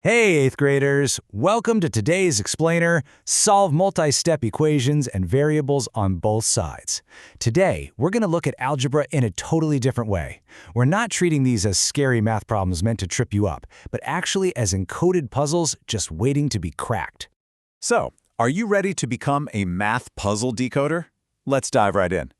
Hey, 8th graders! Welcome to today's Explainer, Solve Multi-Step Equations and Variables on Both Sides. Today, we're going to look at algebra in a totally different way. We're not treating these as scary math problems meant to trip you up, but actually as encoded puzzles just waiting to be cracked. So, are you ready to become a math puzzle decoder? Let's dive right in.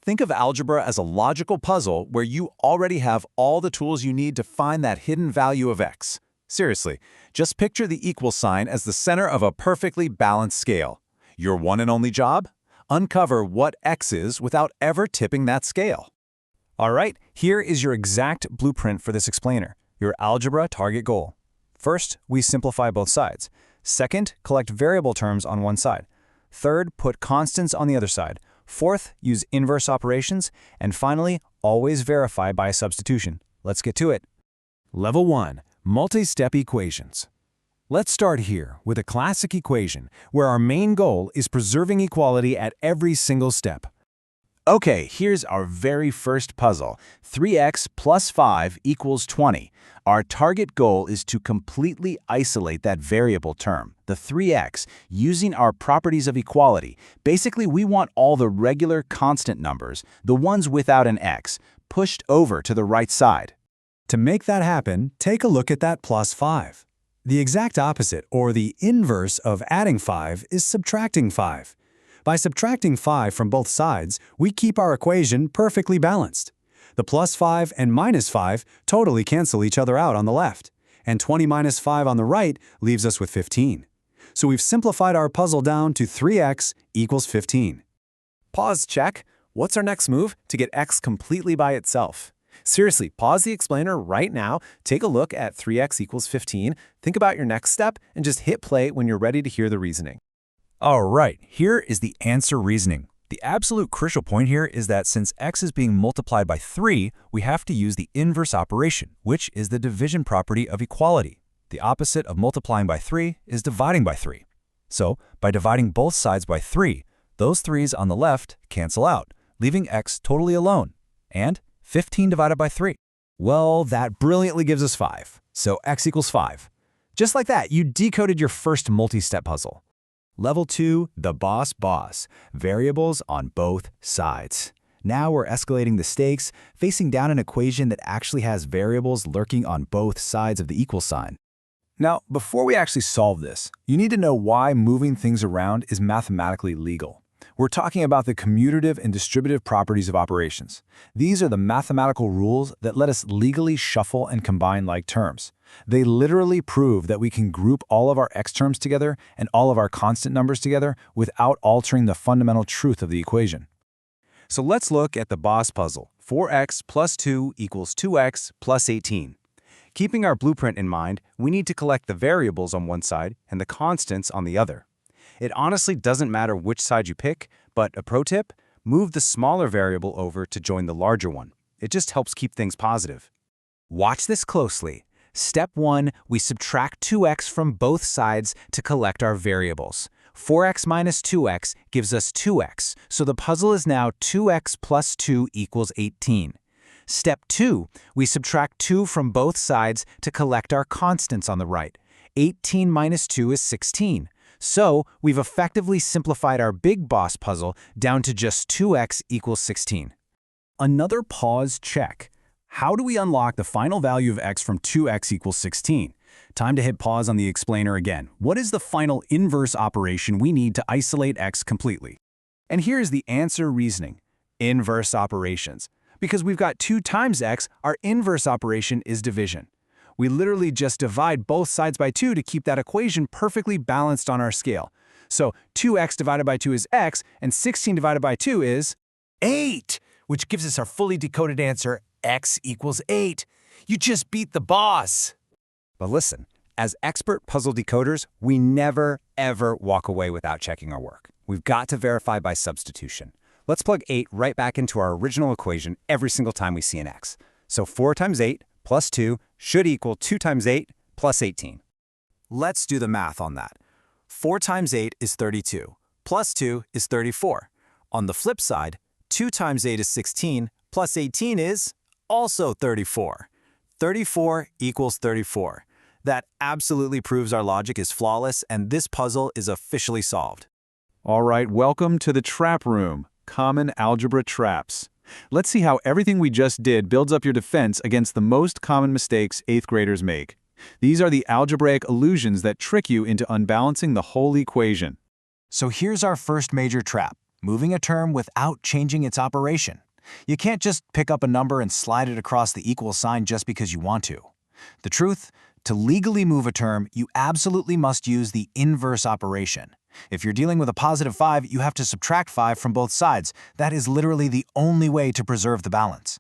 Think of algebra as a logical puzzle where you already have all the tools you need to find that hidden value of x. Seriously, just picture the equal sign as the center of a perfectly balanced scale. Your one and only job? Uncover what x is without ever tipping that scale. All right, here is your exact blueprint for this explainer, your algebra target goal. First, we simplify both sides. Second, collect variable terms on one side. Third, put constants on the other side. Fourth, use inverse operations. And finally, always verify by substitution. Let's get to it. Level 1. Multi-step equations. Let's start here with a classic equation where our main goal is preserving equality at every single step. Okay, here's our very first puzzle. 3x plus 5 equals 20. Our target goal is to completely isolate that variable term, the 3x, using our properties of equality. Basically, we want all the regular constant numbers, the ones without an x, pushed over to the right side. To make that happen, take a look at that plus 5. The exact opposite, or the inverse of adding 5, is subtracting 5. By subtracting 5 from both sides, we keep our equation perfectly balanced. The plus 5 and minus 5 totally cancel each other out on the left, and 20 minus 5 on the right leaves us with 15. So we've simplified our puzzle down to 3x equals 15. Pause, check. What's our next move to get x completely by itself? Seriously, pause the explainer right now, take a look at 3x equals 15, think about your next step, and just hit play when you're ready to hear the reasoning. All right, here is the answer reasoning. The absolute crucial point here is that since x is being multiplied by 3, we have to use the inverse operation, which is the division property of equality. The opposite of multiplying by 3 is dividing by 3. So, by dividing both sides by 3, those 3's on the left cancel out, leaving x totally alone. And 15 divided by 3. Well, that brilliantly gives us 5. So x equals 5. Just like that, you decoded your first multi-step puzzle. Level 2, the boss. Variables on both sides. Now we're escalating the stakes, facing down an equation that actually has variables lurking on both sides of the equal sign. Now, before we actually solve this, you need to know why moving things around is mathematically legal. We're talking about the commutative and distributive properties of operations. These are the mathematical rules that let us legally shuffle and combine like terms. They literally prove that we can group all of our x terms together and all of our constant numbers together without altering the fundamental truth of the equation. So let's look at the boss puzzle. 4x plus 2 equals 2x plus 18. Keeping our blueprint in mind, we need to collect the variables on one side and the constants on the other. It honestly doesn't matter which side you pick, but a pro tip, move the smaller variable over to join the larger one. It just helps keep things positive. Watch this closely. Step 1, we subtract 2x from both sides to collect our variables. 4x minus 2x gives us 2x, so the puzzle is now 2x plus 2 equals 18. Step 2, we subtract 2 from both sides to collect our constants on the right. 18 minus 2 is 16. So, we've effectively simplified our big boss puzzle down to just 2x equals 16. Another pause check. How do we unlock the final value of x from 2x equals 16? Time to hit pause on the explainer again. What is the final inverse operation we need to isolate x completely? And here's the answer reasoning. Inverse operations. Because we've got 2 times x, our inverse operation is division. We literally just divide both sides by 2 to keep that equation perfectly balanced on our scale. So 2x divided by 2 is x, and 16 divided by 2 is 8, which gives us our fully decoded answer, x equals 8. You just beat the boss. But listen, as expert puzzle decoders, we never, ever walk away without checking our work. We've got to verify by substitution. Let's plug 8 right back into our original equation every single time we see an x. So 4 times 8 plus 2 should equal 2 times 8 plus 18. Let's do the math on that. 4 times 8 is 32, plus 2 is 34. On the flip side, 2 times 8 is 16, plus 18 is also 34. 34 equals 34. That absolutely proves our logic is flawless, and this puzzle is officially solved. All right, welcome to the trap room, common algebra traps. Let's see how everything we just did builds up your defense against the most common mistakes 8th graders make. These are the algebraic illusions that trick you into unbalancing the whole equation. So here's our first major trap, moving a term without changing its operation. You can't just pick up a number and slide it across the equal sign just because you want to. The truth, to legally move a term, you absolutely must use the inverse operation. If you're dealing with a positive 5, you have to subtract 5 from both sides. That is literally the only way to preserve the balance.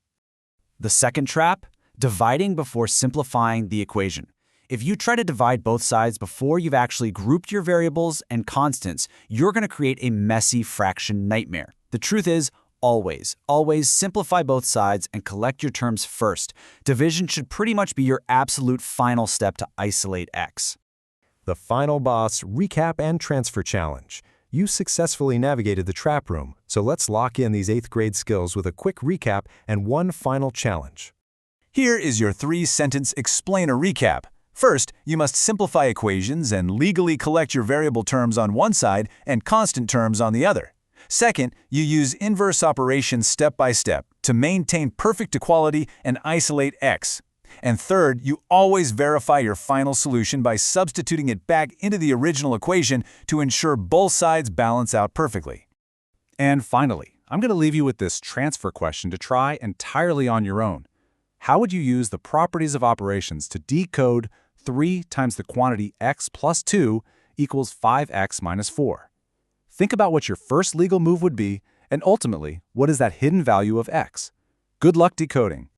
The second trap, dividing before simplifying the equation. If you try to divide both sides before you've actually grouped your variables and constants, you're going to create a messy fraction nightmare. The truth is, always simplify both sides and collect your terms first. Division should pretty much be your absolute final step to isolate x. The final boss recap and transfer challenge. You successfully navigated the trap room, so let's lock in these 8th grade skills with a quick recap and one final challenge. Here is your 3-sentence explainer recap. First, you must simplify equations and legally collect your variable terms on one side and constant terms on the other. Second, you use inverse operations step by step to maintain perfect equality and isolate x. And third, you always verify your final solution by substituting it back into the original equation to ensure both sides balance out perfectly. And finally, I'm going to leave you with this transfer question to try entirely on your own. How would you use the properties of operations to decode 3 times the quantity x plus 2 equals 5x minus 4? Think about what your first legal move would be, and ultimately, what is that hidden value of x? Good luck decoding.